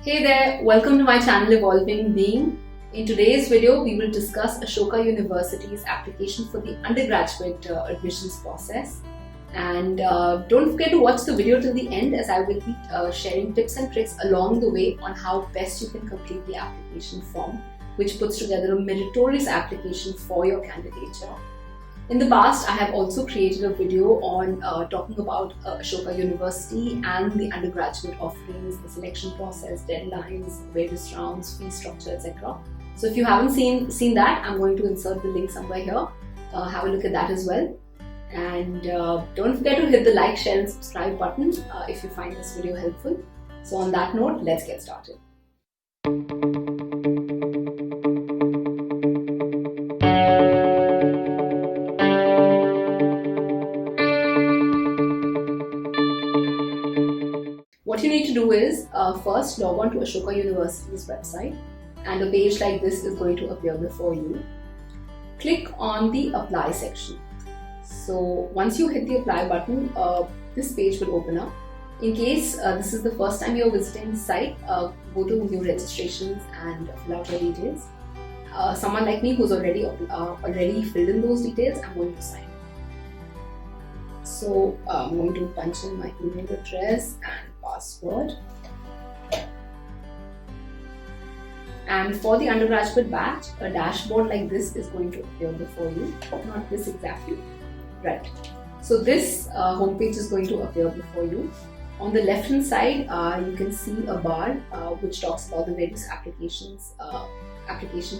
Hey there, welcome to my channel Evolving Being. In today's video, we will discuss Ashoka University's application for the undergraduate admissions process. And don't forget to watch the video till the end, as I will be sharing tips and tricks along the way on how best you can complete the application form, which puts together a meritorious application for your candidature. In the past, I have also created a video on talking about Ashoka University and the undergraduate offerings, the selection process, deadlines, various rounds, fee structure, etc. So if you haven't seen that, I'm going to insert the link somewhere here. Have a look at that as well. And don't forget to hit the like, share and subscribe button if you find this video helpful. So on that note, let's get started. What you need to do is first log on to Ashoka University's website, and a page like this is going to appear before you. Click on the apply section. So once you hit the apply button, this page will open up. In case this is the first time you're visiting the site, go to new registrations and fill out your details. Someone like me who's already filled in those details, I'm going to sign. So I'm going to punch in my email address and password. And for the undergraduate batch, a dashboard like this is going to appear before you. Not this exactly. Right. So this homepage is going to appear before you. On the left hand side, you can see a bar which talks about the various application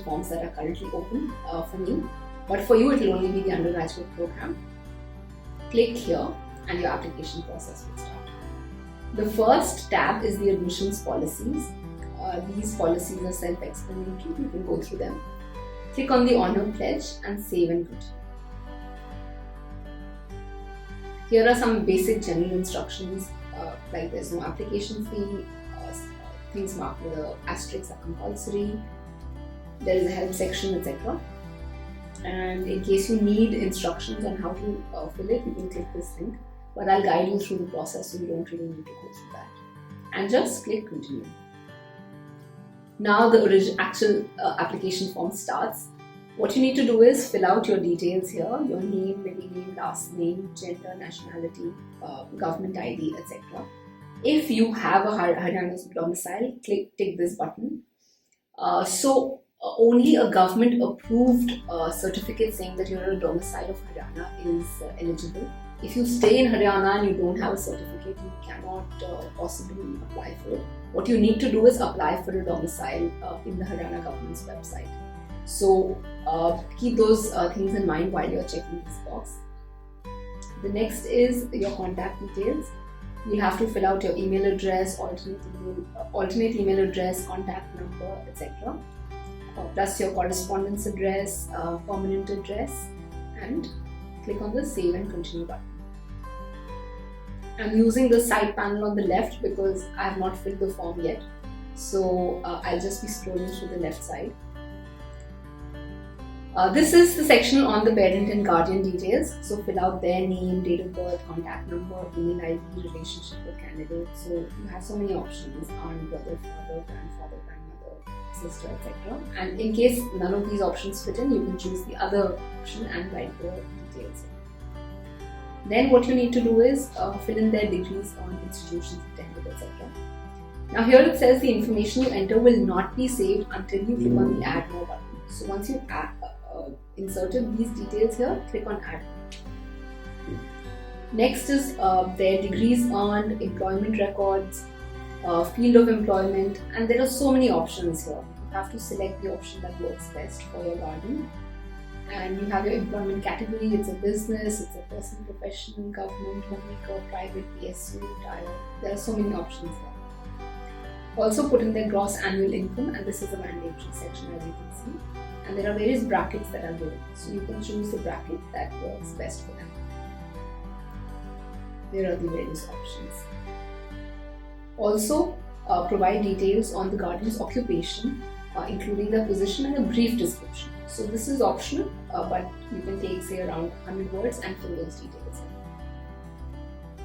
forms that are currently open for me. But for you, it will only be the undergraduate program. Click here and your application process will start. The first tab is the admissions policies. These policies are self-explanatory, you can go through them. Click on the honor pledge and save and continue. Here are some basic general instructions, like there's no application fee, things marked with an asterisk are compulsory, there is a help section, etc. And in case you need instructions on how to fill it, you can click this link. But I'll guide you through the process, so you don't really need to go through that. And just click continue. Now the actual application form starts. What you need to do is fill out your details here, your name, middle name, last name, gender, nationality, government ID, etc. If you have a Haryana domicile, tick this button. Only a government approved certificate saying that you're a domicile of Haryana is eligible. If you stay in Haryana and you don't have a certificate, you cannot possibly apply for it. What you need to do is apply for a domicile in the Haryana government's website. So keep those things in mind while you're checking this box. The next is your contact details. You have to fill out your email address, alternate email address, contact number, etc. Plus your correspondence address, permanent address, and click on the save and continue button. I'm using the side panel on the left because I have not filled the form yet. So I'll just be scrolling through the left side. This is the section on the parent and guardian details. So fill out their name, date of birth, contact number, email ID, relationship with candidate. So you have so many options: aunt, brother, father, grandfather, grandmother, sister, etc. And in case none of these options fit in, you can choose the other option and write the details. Then what you need to do is fill in their degrees on institutions attended, etc. Now here it says the information you enter will not be saved until you click on the add more button. So once you inserted these details here, click on add. Next is their degrees earned, employment records, field of employment, and there are so many options here. You have to select the option that works best for your guardian. And you have your employment category: it's a business, it's a personal, professional, government, homemaker, private, PSU, retire. There are so many options here. Also put in their gross annual income, and this is a mandatory section, as you can see. And there are various brackets that are given, so you can choose the bracket that works best for them. There are the various options. Also provide details on the guardian's occupation, including their position and a brief description. So this is optional, but you can take, say, around 100 words and fill those details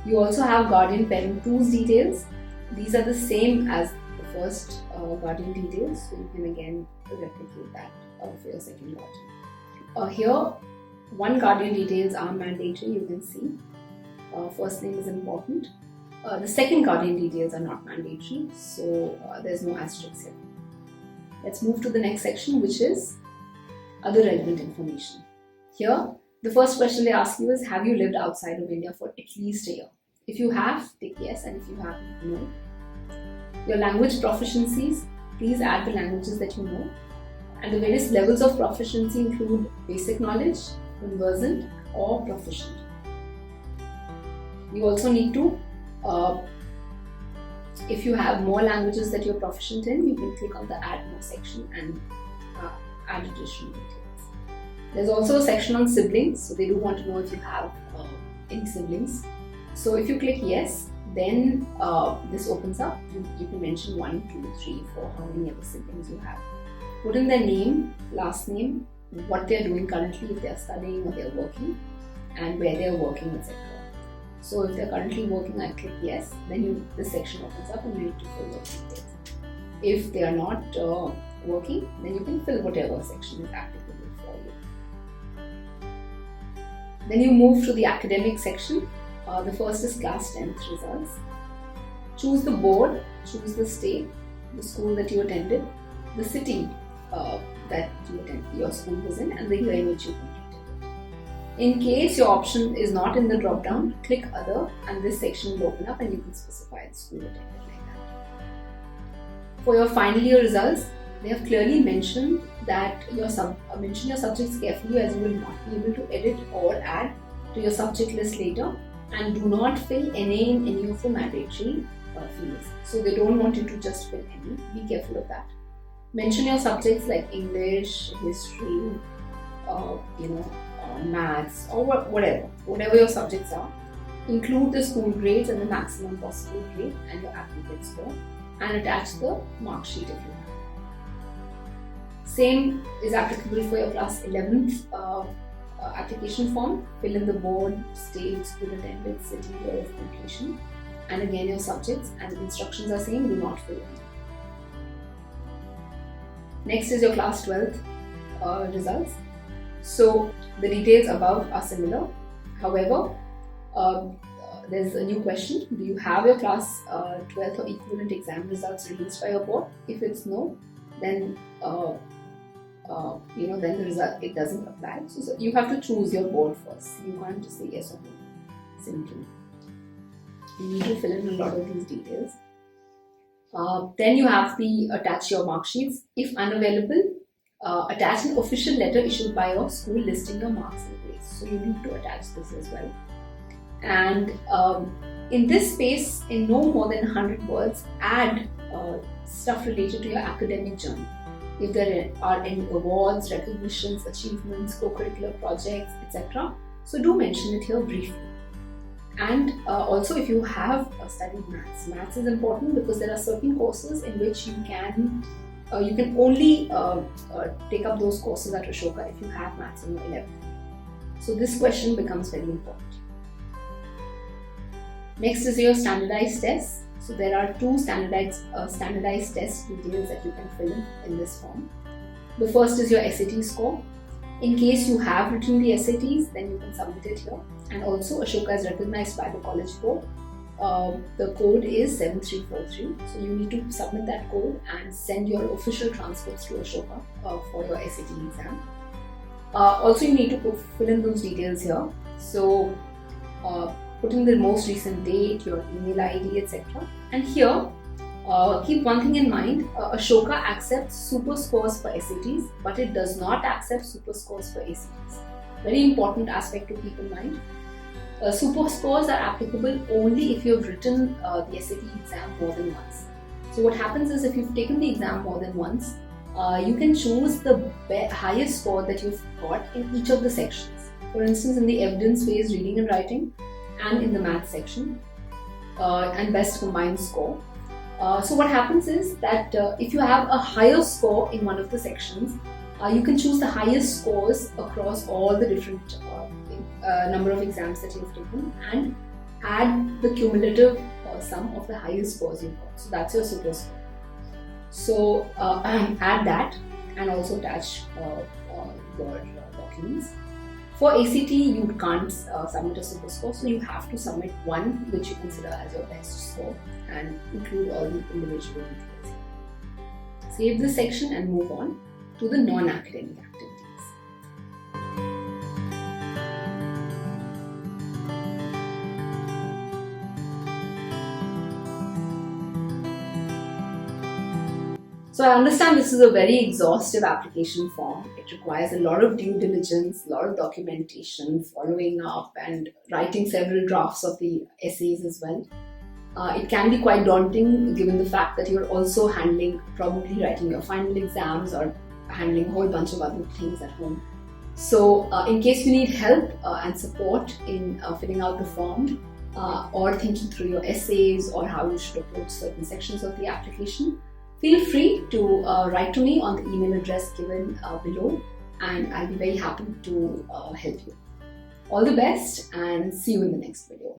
in. You also have guardian parent tools details. These are the same as the first guardian details, so you can again replicate that for your second guardian. Here, one guardian details are mandatory, you can see. First name is important. The second guardian details are not mandatory, so there's no asterisk here. Let's move to the next section, which is other relevant information. Here, the first question they ask you is, have you lived outside of India for at least a year? If you have, tick yes, and if you haven't, no. Your language proficiencies, please add the languages that you know. And the various levels of proficiency include basic knowledge, conversant, or proficient. You also need to, if you have more languages that you're proficient in, you can click on the add more section and add additional details. There's also a section on siblings, so they do want to know if you have any siblings. So if you click yes, then this opens up. You can mention 1, 2, 3, 4, how many other siblings you have. Put in their name, last name, what they're doing currently, if they're studying or they're working, and where they're working, etc. So if they're currently working, I click yes, then this section opens up and you need to fill those details. If they are not working, then you can fill whatever section is applicable for you. Then you move to the academic section. The first is class 10th results. Choose the board, choose the state, the school that you attended, the city that your school was in, and the year in which you completed it. In case your option is not in the drop down, click other and this section will open up and you can specify the school attended like that. For your final year results, they have clearly mentioned that mention your subjects carefully, as you will not be able to edit or add to your subject list later, and do not fill NA in any of the mandatory fields. So they don't want you to just fill NA. Be careful of that. Mention your subjects like English, history, maths, or whatever your subjects are. Include the school grades and the maximum possible grade and your applicant score, and attach the mark sheet if you have. Same is applicable for your class 11th application form. Fill in the board, state, school attended, city, year of completion, and again your subjects, and the instructions are saying do not fill in. Next is your class 12th results. So the details above are similar. However, there's a new question. Do you have your class 12th or equivalent exam results released by your board? If it's no, then then the result, it doesn't apply. So you have to choose your board first. You can't just say yes or no simply. You need to fill in a lot of these details. Then you have to attach your mark sheets. If unavailable, attach an official letter issued by your school listing your marks and grades. So you need to attach this as well. And in this space, in no more than 100 words, add stuff related to your academic journey. If there are any awards, recognitions, achievements, co-curricular projects, etc. So do mention it here briefly. And also, if you have studied maths, maths is important because there are certain courses in which you can only take up those courses at Ashoka if you have maths in your 11th. So this question becomes very important. Next is your standardized tests. So there are two standardized test details that you can fill in this form. The first is your SAT score. In case you have written the SATs, then you can submit it here. And also, Ashoka is recognized by the College Board. The code is 7343. So you need to submit that code and send your official transcripts to Ashoka for your SAT exam. Also, you need to fill in those details here. So put in the most recent date, your email ID, etc. And here, keep one thing in mind, Ashoka accepts super scores for SATs, but it does not accept super scores for ACTs. Very important aspect to keep in mind. Super scores are applicable only if you have written the SAT exam more than once. So what happens is, if you've taken the exam more than once, you can choose the highest score that you've got in each of the sections. For instance, in the evidence phase, reading and writing, and in the math section, and best combined score. So what happens is that if you have a higher score in one of the sections, you can choose the highest scores across all the different number of exams that you've taken and add the cumulative sum of the highest scores you've got. So that's your super score. So add that and also attach your documents. For ACT, you can't submit a super score, so you have to submit one which you consider as your best score and include all the individual details. Save this section and move on to the non-academic activities. So I understand this is a very exhaustive application form. It requires a lot of due diligence, a lot of documentation, following up and writing several drafts of the essays as well. It can be quite daunting given the fact that you're also probably writing your final exams or handling a whole bunch of other things at home. So in case you need help and support in filling out the form or thinking through your essays or how you should approach certain sections of the application, feel free to write to me on the email address given below, and I'll be very happy to help you. All the best and see you in the next video.